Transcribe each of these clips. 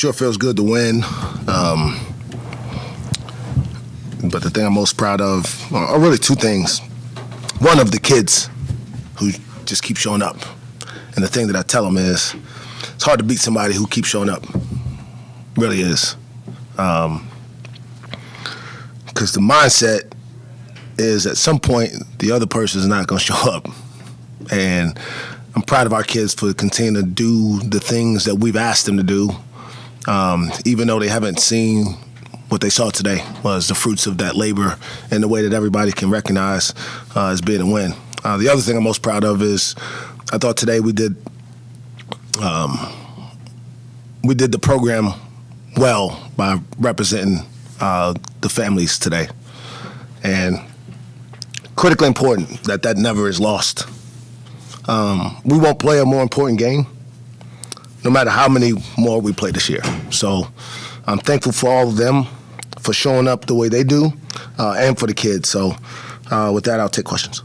sure feels good to win. But the thing I'm most proud of are really two things. One, of the kids who just keep showing up. And the thing that I tell them is, it's hard to beat somebody who keeps showing up. Really is. Because the mindset is at some point the other person is not going to show up. And I'm proud of our kids for continuing to do the things that we've asked them to do, even though they haven't seen what they saw today was the fruits of that labor and the way that everybody can recognize as being a win. The other thing I'm most proud of is I thought today we did the program well by representing the families today. And critically important that never is lost. We won't play a more important game no matter how many more we play this year. So I'm thankful for all of them for showing up the way they do and for the kids. So with that, I'll take questions.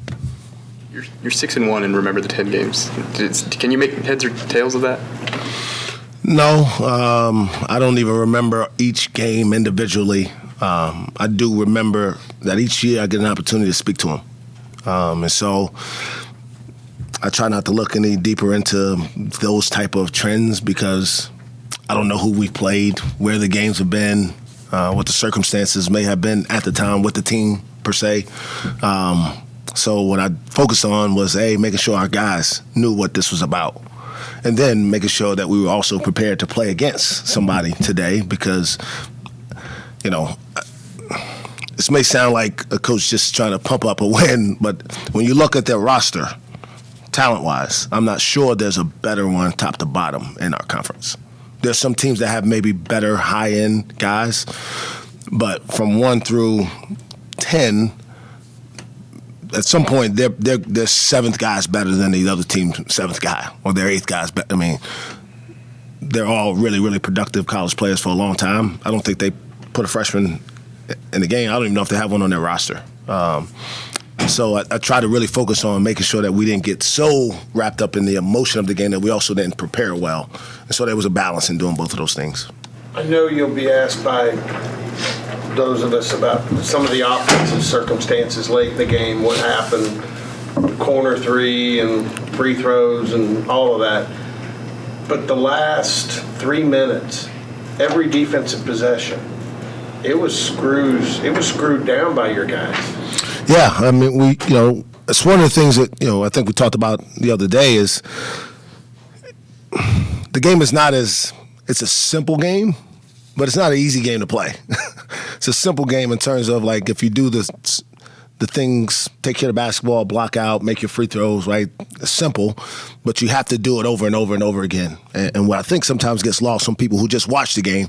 You're 6-1 and remember the 10 games. Can you make heads or tails of that? No, I don't even remember each game individually. I do remember that each year I get an opportunity to speak to them. And so I try not to look any deeper into those type of trends because I don't know who we've played, where the games have been, what the circumstances may have been at the time with the team per se. So what I focused on was, making sure our guys knew what this was about. And then making sure that we were also prepared to play against somebody today because, this may sound like a coach just trying to pump up a win, but when you look at their roster, talent-wise, I'm not sure there's a better one top to bottom in our conference. There's some teams that have maybe better high-end guys, but from 1 through 10, at some point, their seventh guy's better than the other team's seventh guy, or their eighth guy's better. I mean, they're all really, really productive college players for a long time. I don't think they put a freshman in the game. I don't even know if they have one on their roster. So I try to really focus on making sure that we didn't get so wrapped up in the emotion of the game that we also didn't prepare well. And so there was a balance in doing both of those things. I know you'll be asked by those of us about some of the offensive circumstances late in the game, what happened, corner three and free throws and all of that. But the last 3 minutes, every defensive possession, it was screwed down by your guys. Yeah, I mean, it's one of the things that, I think we talked about the other day is the game is it's a simple game, but it's not an easy game to play. It's a simple game in terms of, like, if you do the things, take care of the basketball, block out, make your free throws, right? It's simple, but you have to do it over and over and over again. And what I think sometimes gets lost from people who just watch the game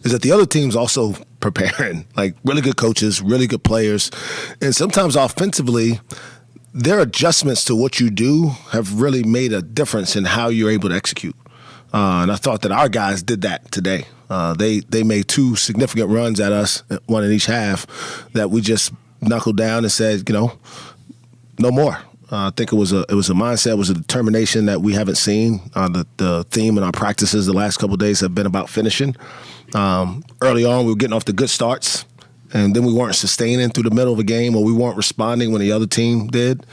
is that the other team's also preparing, like really good coaches, really good players. And sometimes offensively, their adjustments to what you do have really made a difference in how you're able to execute. And I thought that our guys did that today. They made 2 significant runs at us, one in each half, that we just knuckled down and said, no more. I think it was a mindset, it was a determination that we haven't seen. The theme in our practices the last couple of days have been about finishing. Early on, we were getting off the good starts, and then we weren't sustaining through the middle of a game, or we weren't responding when the other team did.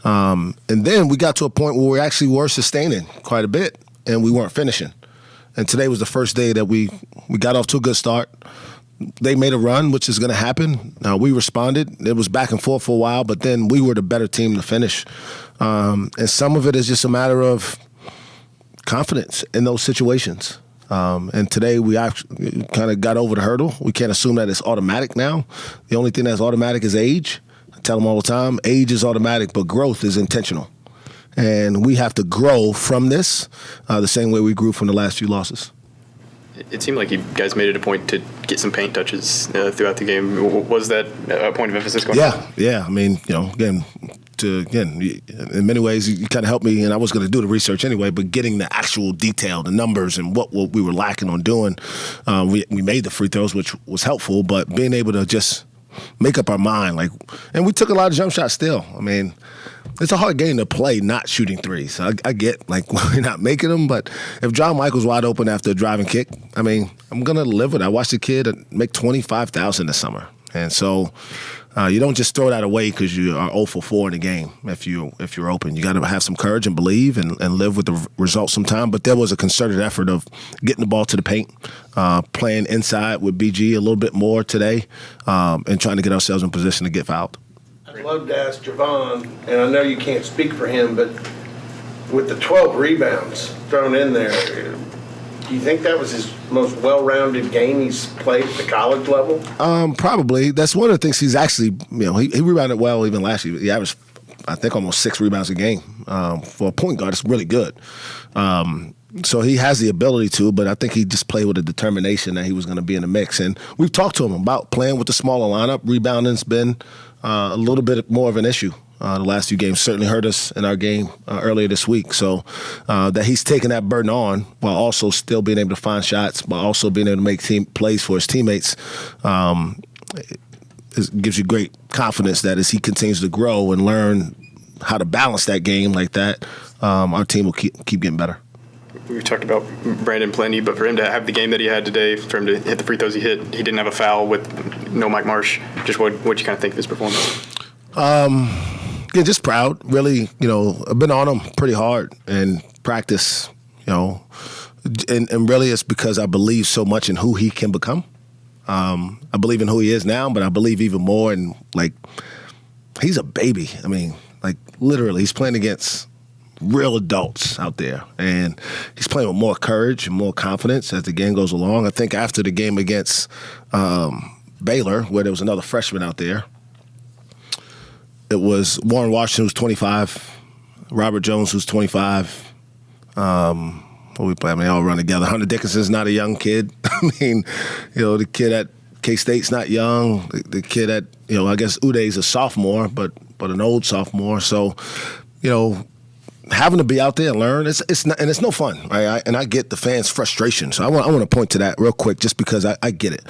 And then we got to a point where we actually were sustaining quite a bit, and we weren't finishing. And today was the first day that we got off to a good start. They made a run, which is going to happen. We responded. It was back and forth for a while, but then we were the better team to finish. And some of it is just a matter of confidence in those situations. And today we actually kind of got over the hurdle. We can't assume that it's automatic now. The only thing that's automatic is age. I tell them all the time, age is automatic, but growth is intentional. And we have to grow from this the same way we grew from the last few losses. It seemed like you guys made it a point to get some paint touches throughout the game. Was that a point of emphasis going on? Yeah. I mean, again, in many ways, you kind of helped me, and I was going to do the research anyway, but getting the actual detail, the numbers, and what we were lacking on doing, we made the free throws, which was helpful, but being able to just make up our mind, and we took a lot of jump shots still. I mean, it's a hard game to play not shooting threes. I get, like, we're not making them, but if John Michael's wide open after a driving kick, I mean, I'm going to live with it. I watched a kid make $25,000 this summer. And so you don't just throw that away because you are 0 for 4 in the game if you're open. You got to have some courage and believe and live with the results sometime. But there was a concerted effort of getting the ball to the paint, playing inside with BG a little bit more today, and trying to get ourselves in position to get fouled. I'd love to ask Javon, and I know you can't speak for him, but with the 12 rebounds thrown in there, do you think that was his most well-rounded game he's played at the college level? Probably. That's one of the things he's actually, he rebounded well even last year. He averaged, I think, almost 6 rebounds a game. For a point guard, it's really good. So he has the ability to, but I think he just played with a determination that he was going to be in the mix. And we've talked to him about playing with the smaller lineup. Rebounding's been a little bit more of an issue. The last few games certainly hurt us in our game earlier this week. So that he's taking that burden on while also still being able to find shots, while also being able to make team plays for his teammates, gives you great confidence that as he continues to grow and learn how to balance that game like that, our team will keep getting better. We've talked about Brandon plenty, but for him to have the game that he had today, for him to hit the free throws he hit, he didn't have a foul with no Mike Marsh. Just what you kind of think of his performance? Yeah, just proud. Really, I've been on him pretty hard in practice, and really it's because I believe so much in who he can become. I believe in who he is now, but I believe even more in, like, he's a baby. I mean, like, literally, he's playing against real adults out there, and he's playing with more courage and more confidence as the game goes along. I think after the game against Baylor, where there was another freshman out there, it was Warren Washington, who's 25, Robert Jones, who's 25. What we play? I mean, they all run together. Hunter Dickinson's not a young kid. I mean, the kid at K-State's not young. The kid at, I guess Uday's a sophomore, but an old sophomore. So, having to be out there and learn, it's no fun, right? And I get the fans' frustration. So I want to point to that real quick, just because I get it.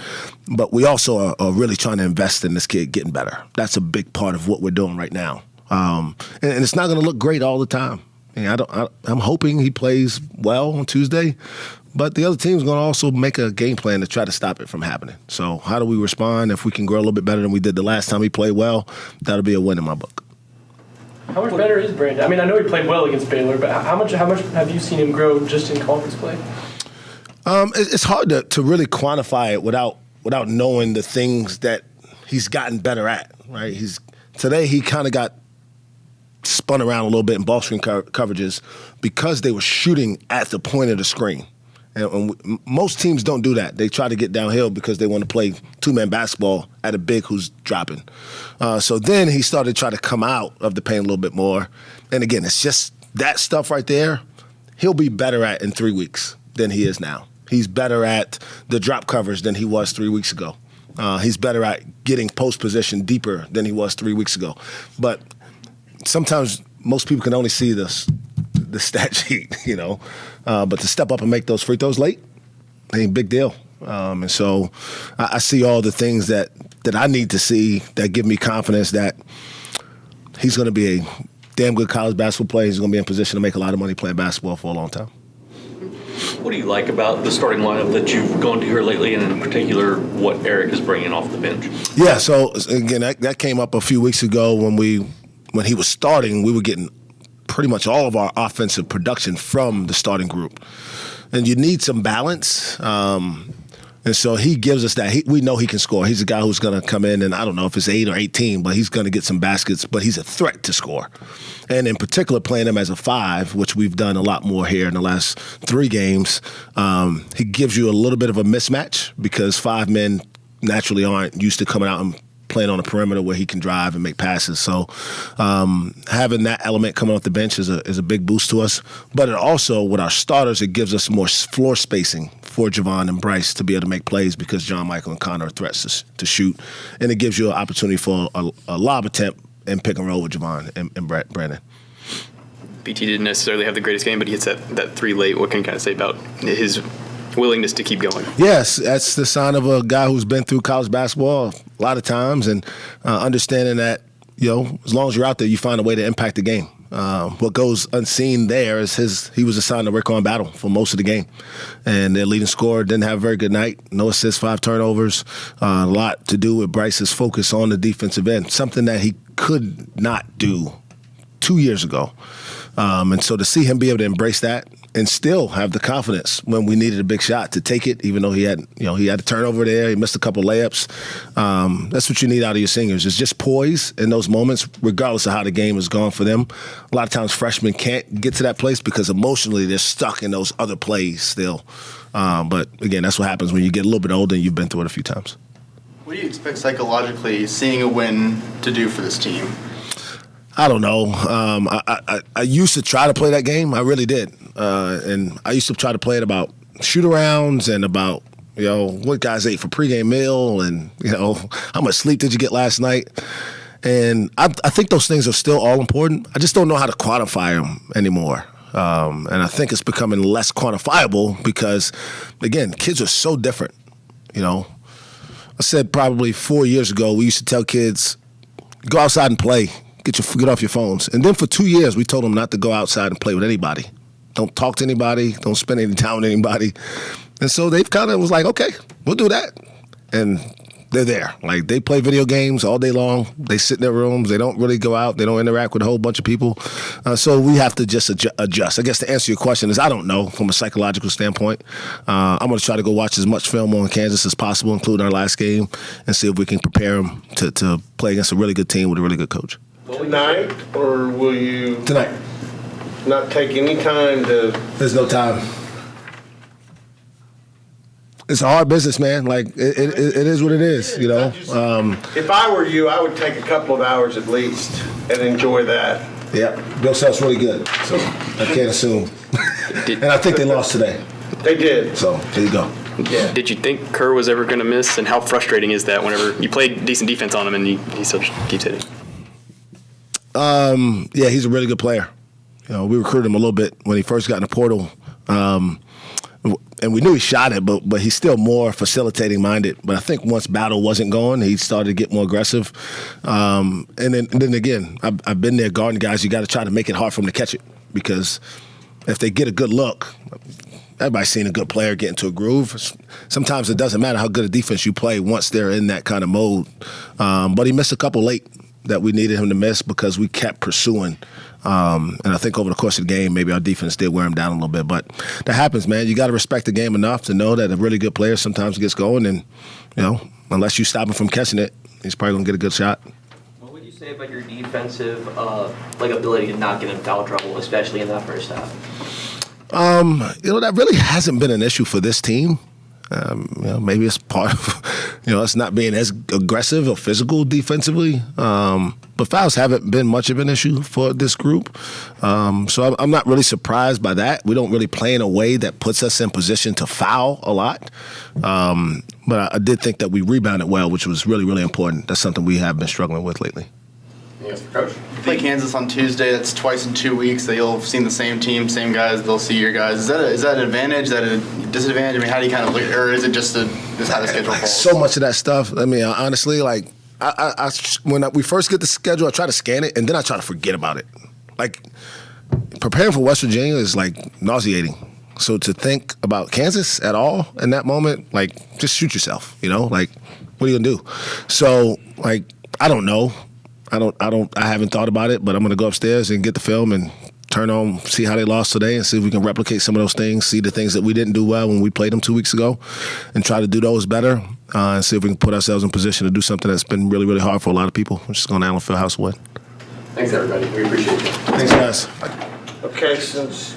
But we also are really trying to invest in this kid getting better. That's a big part of what we're doing right now. And it's not going to look great all the time. I'm hoping he plays well on Tuesday, but the other team's going to also make a game plan to try to stop it from happening. So how do we respond? If we can grow a little bit better than we did the last time he played well, that'll be a win in my book. How much better is Brandon? I mean, I know he played well against Baylor, but how much have you seen him grow just in conference play? It's hard to really quantify it without knowing the things that he's gotten better at, right? Today he kind of got spun around a little bit in ball screen coverages because they were shooting at the point of the screen. And most teams don't do that. They try to get downhill because they want to play two-man basketball at a big who's dropping. So then he started to try to come out of the paint a little bit more. And again, it's just that stuff right there, he'll be better at in 3 weeks than he is now. He's better at the drop coverage than he was 3 weeks ago. He's better at getting post position deeper than he was 3 weeks ago. But sometimes most people can only see the stat sheet, but to step up and make those free throws late, big deal. And so I see all the things that I need to see that give me confidence that he's going to be a damn good college basketball player. He's going to be in position to make a lot of money playing basketball for a long time. What do you like about the starting lineup that you've gone to here lately, and in particular what Eric is bringing off the bench? Yeah, so again, that came up a few weeks ago when he was starting. We were getting pretty much all of our offensive production from the starting group. And you need some balance. And so he gives us that. We know he can score. He's a guy who's going to come in, and I don't know if it's 8 or 18, but he's going to get some baskets, but he's a threat to score. And in particular, playing him as a 5, which we've done a lot more here in the last 3 games, he gives you a little bit of a mismatch because 5 men naturally aren't used to coming out and playing on the perimeter where he can drive and make passes. So having that element coming off the bench is a big boost to us. But it also, with our starters, it gives us more floor spacing for Javon and Bryce to be able to make plays because John Michael and Connor are threats to shoot. And it gives you an opportunity for a lob attempt and pick and roll with Javon and Brandon. BT didn't necessarily have the greatest game, but he hits that 3 late. What can you kind of say about his willingness to keep going? Yes, that's the sign of a guy who's been through college basketball a lot of times and understanding that as long as you're out there, you find a way to impact the game. What goes unseen there is he was assigned to work on battle for most of the game. And their leading scorer didn't have a very good night. No assists, 5 turnovers. A lot to do with Bryce's focus on the defensive end, something that he could not do 2 years ago. And so to see him be able to embrace that and still have the confidence when we needed a big shot to take it, even though he had a turnover there, he missed a couple layups. That's what you need out of your seniors, is just poise in those moments, regardless of how the game has gone for them. A lot of times freshmen can't get to that place because emotionally they're stuck in those other plays still. But again, that's what happens when you get a little bit older and you've been through it a few times. What do you expect psychologically seeing a win to do for this team? I don't know. I used to try to play that game. I really did. And I used to try to play it about shoot-arounds and about, what guys ate for pregame meal and, how much sleep did you get last night. And I think those things are still all important. I just don't know how to quantify them anymore. And I think it's becoming less quantifiable because, again, kids are so different, I said probably 4 years ago, we used to tell kids, go outside and play. Get off your phones. And then for 2 years, we told them not to go outside and play with anybody. Don't talk to anybody. Don't spend any time with anybody. And so they've kind of was like, okay, we'll do that. And they're there. Like, they play video games all day long. They sit in their rooms. They don't really go out. They don't interact with a whole bunch of people. So we have to just adjust. I guess to answer your question is I don't know from a psychological standpoint. I'm going to try to go watch as much film on Kansas as possible, including our last game, and see if we can prepare them to play against a really good team with a really good coach. Tonight, or will you Tonight. not take any time to? There's no time. It's a hard business, man. Like, it is what it is, If I were you, I would take a couple of hours at least and enjoy that. Yeah, Bill Self's really good, so I can't assume. And I think they lost today. They did. So, there you go. Yeah. Did you think Kerr was ever going to miss, and how frustrating is that whenever you play decent defense on him and he still keeps hitting? Yeah, he's a really good player. We recruited him a little bit when he first got in the portal, and we knew he shot it, but he's still more facilitating minded. But I think once battle wasn't going, he started to get more aggressive. And then again, I've been there guarding guys. You got to try to make it hard for them to catch it, because if they get a good look, everybody's seen a good player get into a groove. Sometimes it doesn't matter how good a defense you play once they're in that kind of mode. But he missed a couple late that we needed him to miss because we kept pursuing. And I think over the course of the game, maybe our defense did wear him down a little bit. But that happens, man. You got to respect the game enough to know that a really good player sometimes gets going. And, unless you stop him from catching it, he's probably going to get a good shot. What would you say about your defensive ability to not get in foul trouble, especially in that first half? That really hasn't been an issue for this team. Maybe it's part of, us not being as aggressive or physical defensively. But fouls haven't been much of an issue for this group. So I'm not really surprised by that. We don't really play in a way that puts us in position to foul a lot. But I did think that we rebounded well, which was really, really important. That's something we have been struggling with lately. Yes, Coach. Play Kansas on Tuesday. That's twice in 2 weeks that you'll have seen the same team, same guys. They'll see your guys. Is that an advantage? Is that a disadvantage? I mean, how do you kind of look, or is it just how the schedule falls? So much of that stuff. I mean, honestly, like when we first get the schedule, I try to scan it and then I try to forget about it. Like, preparing for West Virginia is like nauseating. So to think about Kansas at all in that moment, like, just shoot yourself. Like, what are you gonna do? So, like, I don't know. I haven't thought about it, but I'm going to go upstairs and get the film and turn on, see how they lost today and see if we can replicate some of those things, see the things that we didn't do well when we played them 2 weeks ago and try to do those better and see if we can put ourselves in position to do something that's been really, really hard for a lot of people, which is going to Allen Fieldhouse win. Thanks, everybody. We appreciate it. Thanks, guys. Okay, since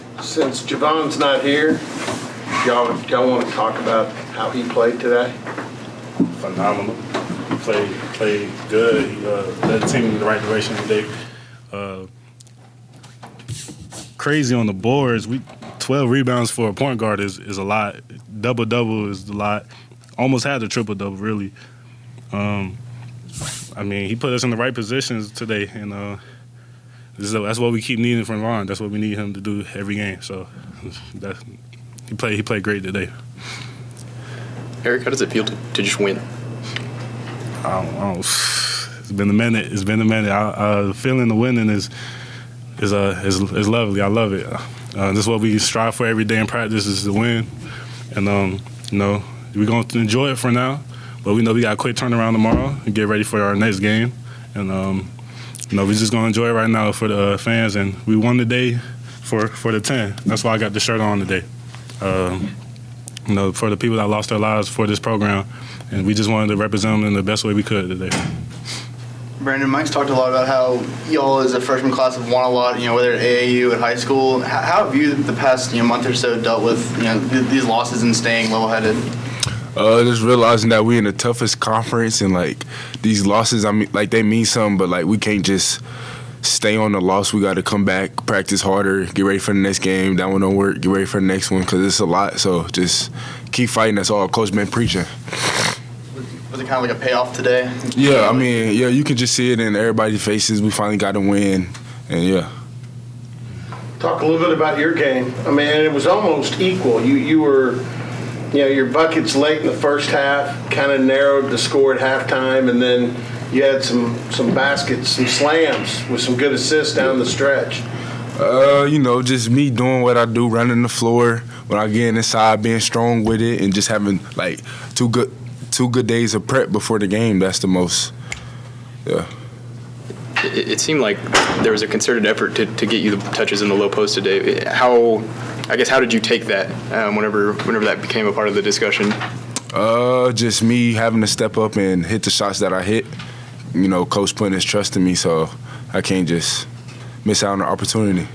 Javon's not here, y'all want to talk about how he played today? Phenomenal. Played good. He led the team in the right direction today. Crazy on the boards. 12 rebounds for a point guard is a lot. Double-double is a lot. Almost had a triple-double, really. He put us in the right positions today, and that's what we keep needing from Ron. That's what we need him to do every game. So he played great today. Eric, how does it feel to just win? I don't It's been a minute. Feeling the winning is lovely. I love it. This is what we strive for every day in practice is to win. And, we're going to enjoy it for now. But we know we got a quick turnaround tomorrow and get ready for our next game. And, we're just going to enjoy it right now for the fans. And we won today for the 10. That's why I got the shirt on today. For the people that lost their lives for this program. And we just wanted to represent them in the best way we could today. Brandon, Mike's talked a lot about how y'all as a freshman class have won a lot, whether at AAU, at high school. How have you the past month or so dealt with these losses and staying level-headed? Just realizing that we're in the toughest conference and these losses, they mean something, but we can't just stay on the loss. We got to come back, practice harder, get ready for the next game. That one don't work, get ready for the next one because it's a lot. So just keep fighting. That's all Coach been preaching. Was it kind of like a payoff today? Yeah, you can just see it in everybody's faces. We finally got to win, and yeah. Talk a little bit about your game. It was almost equal. You were, your buckets late in the first half kind of narrowed the score at halftime, and then you had some baskets, some slams with some good assists down the stretch. Just me doing what I do, running the floor. When I get inside, being strong with it, and just having two good days of prep before the game. That's the most. Yeah. It seemed like there was a concerted effort to get you the touches in the low post today. How did you take that whenever that became a part of the discussion? Just me having to step up and hit the shots that I hit. Coach putting his trust in me, so I can't just miss out on the opportunity.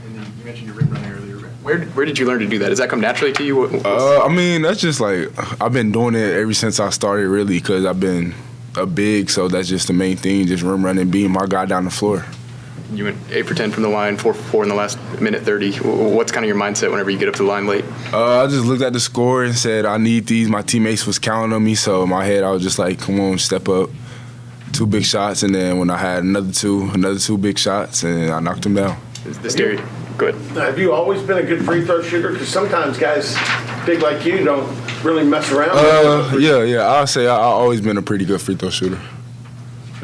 And then you mentioned your rim running earlier. Where did you learn to do that? Does that come naturally to you? That's just I've been doing it ever since I started, really, because I've been a big, so that's just the main thing, just rim running, being my guy down the floor. You went 8 for 10 from the line, 4 for 4 in the last minute 30. What's kind of your mindset whenever you get up to the line late? I just looked at the score and said, I need these. My teammates was counting on me, so in my head I was just come on, step up. 2 big shots, and then when I had another two big shots, and I knocked them down. Good. Have you always been a good free throw shooter? Because sometimes guys big like you don't really mess around. Yeah. I'll say I've always been a pretty good free throw shooter.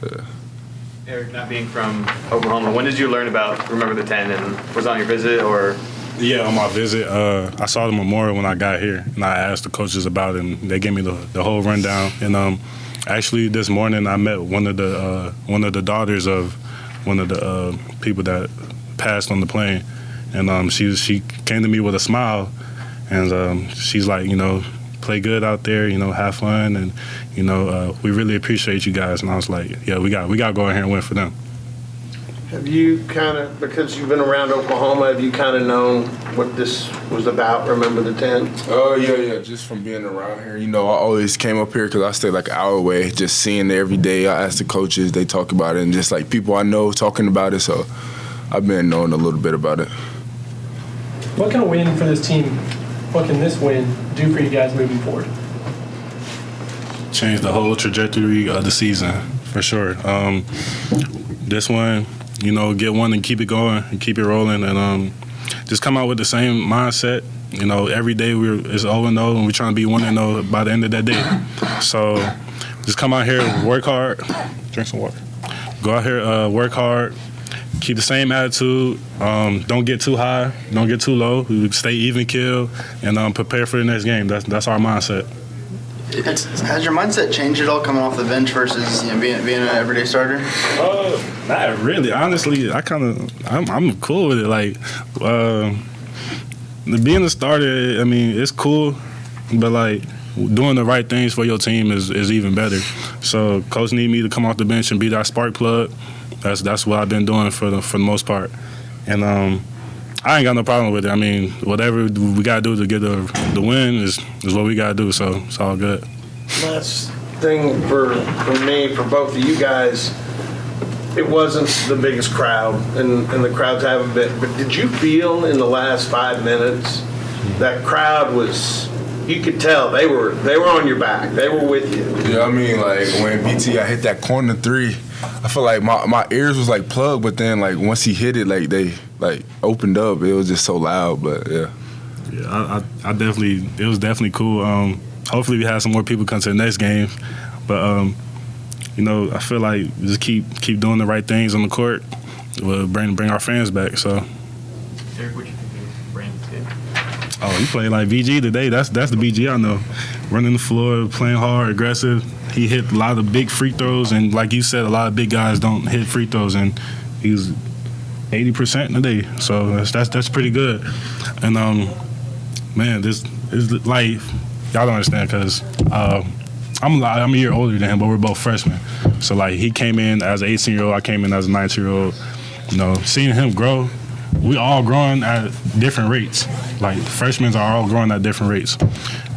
Yeah. Eric, not being from Oklahoma, when did you learn about Remember the 10, and was it on your visit or? Yeah, on my visit, I saw the memorial when I got here, and I asked the coaches about it, and they gave me the whole rundown. And actually, this morning I met one of the daughters of one of the people that passed on the plane, and she came to me with a smile, and she's like, play good out there, have fun, and we really appreciate you guys. And I was like, yeah, we got to go in here and win for them. Have you because you've been around Oklahoma, have you kind of known what this was about, Remember the 10? Yeah, just from being around here. I always came up here because I stay an hour away, just seeing it every day. I ask the coaches, they talk about it, and just people I know talking about it, so I've been knowing a little bit about it. What can a win for this team, what can this win do for you guys moving forward? Change the whole trajectory of the season, for sure. This one, get one and keep it going and keep it rolling, and just come out with the same mindset. Every day it's 0-0, and we're trying to be 1-0 by the end of that day. So just come out here, work hard, drink some water. Go out here, work hard, keep the same attitude. Don't get too high, don't get too low. Stay even keel, and prepare for the next game. That's our mindset. Has your mindset changed at all coming off the bench versus being an everyday starter? Not really. Honestly, I'm cool with it. Being a starter, it's cool, but doing the right things for your team is even better. So coach need me to come off the bench and be that spark plug. That's what I've been doing for the most part, and I ain't got no problem with it. Whatever we gotta do to get the win is what we gotta do. So it's all good. Last thing for me, for both of you guys, it wasn't the biggest crowd, and the crowds haven't been. But did you feel in the last 5 minutes that crowd was? You could tell they were on your back. They were with you. Yeah, when BT I hit that corner 3, I feel like my ears was plugged, but then once he hit it, they opened up. It was just so loud, but yeah. Yeah, I definitely. It was definitely cool. Hopefully we have some more people come to the next game, but I feel like just keep doing the right things on the court. Will bring our fans back. So. Eric, what you think of Brandon's game? Oh, he played like BG today. That's the BG I know. Running the floor, playing hard, aggressive. He hit a lot of big free throws, and like you said, a lot of big guys don't hit free throws, and he was 80% today. So that's pretty good. And man, this is like y'all don't understand because I'm a year older than him, but we're both freshmen. So like he came in as an 18-year-old, I came in as a 19-year-old. Seeing him grow, we all growing at different rates. Like freshmen are all growing at different rates.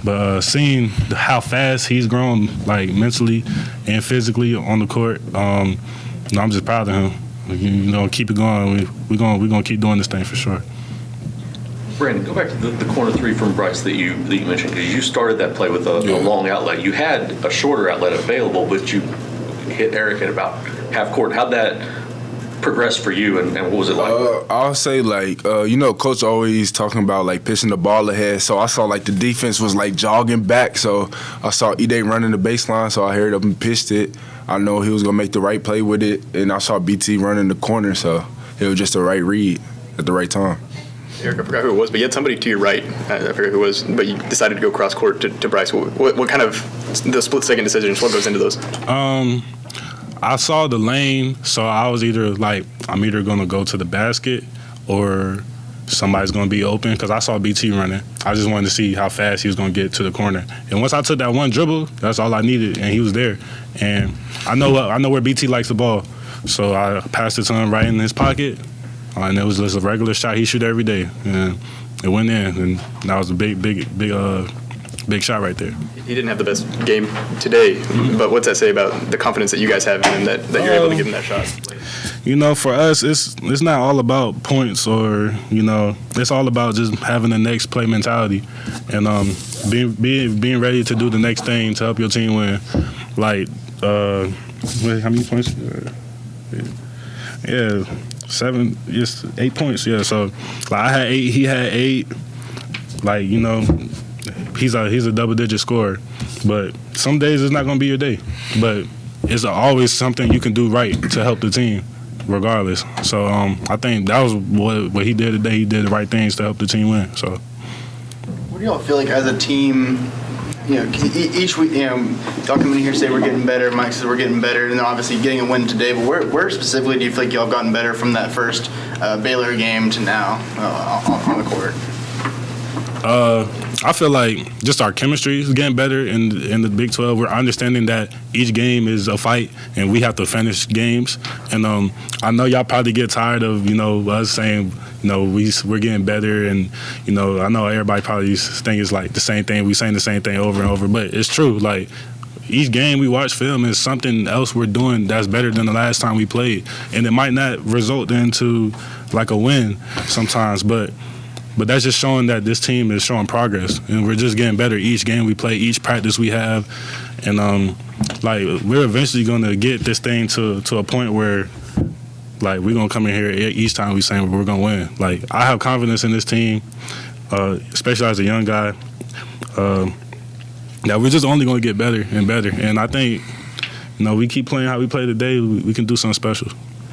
But seeing how fast he's grown, like mentally and physically on the court, I'm just proud of him. Keep it going. We're gonna keep doing this thing for sure. Brandon, go back to the corner three from Bryce that you mentioned, because you started that play with a long outlet. You had a shorter outlet available, but you hit Eric at about half court. How'd that progress for you, and what was it like? I'll say Coach always talking about like pitching the ball ahead. So I saw like the defense was like jogging back. So I saw Ide running the baseline. So I hurried up and pitched it. I know he was gonna make the right play with it, and I saw BT running the corner. So it was just the right read at the right time. Eric, I forgot who it was, but you had somebody to your right. I forget who it was, but you decided to go cross court to Bryce. What kind of the split second decisions? What goes into those? I saw the lane, so I was I'm either gonna go to the basket or somebody's gonna be open because I saw BT running. I just wanted to see how fast he was gonna get to the corner. And once I took that one dribble, that's all I needed, and he was there. And I know where BT likes the ball, so I passed it to him right in his pocket. And it was just a regular shot he shoot every day, and it went in, and that was a big shot right there. He didn't have the best game today, but what's that say about the confidence that you guys have in him that you're able to give him that shot? For us, it's not all about points or it's all about just having the next play mentality and being ready to do the next thing to help your team win. Like how many points? Yeah. 8 points. Yeah, so I had 8, he had 8. Like he's a double-digit scorer, but some days it's not gonna be your day. But it's always something you can do right to help the team, regardless. So I think that was what he did today. He did the right things to help the team win. So what do y'all feel like as a team? Each week, y'all come in here and say we're getting better. Mike says we're getting better, and then obviously getting a win today. But where specifically do you feel like y'all gotten better from that first Baylor game to now on the court? I feel like just our chemistry is getting better in the Big 12. We're understanding that each game is a fight, and we have to finish games. And I know y'all probably get tired of us saying we're getting better, and I know everybody probably think it's like the same thing. We saying the same thing over and over, but it's true. Like each game we watch film is something else we're doing that's better than the last time we played, and it might not result into like a win sometimes, but that's just showing that this team is showing progress, and we're just getting better each game we play, each practice we have, and we're eventually gonna get this thing to a point where like we're gonna come in here each time we saying we're gonna win. Like I have confidence in this team, especially as a young guy. That we're just only gonna get better and better, and I think we keep playing how we play today, we can do something special.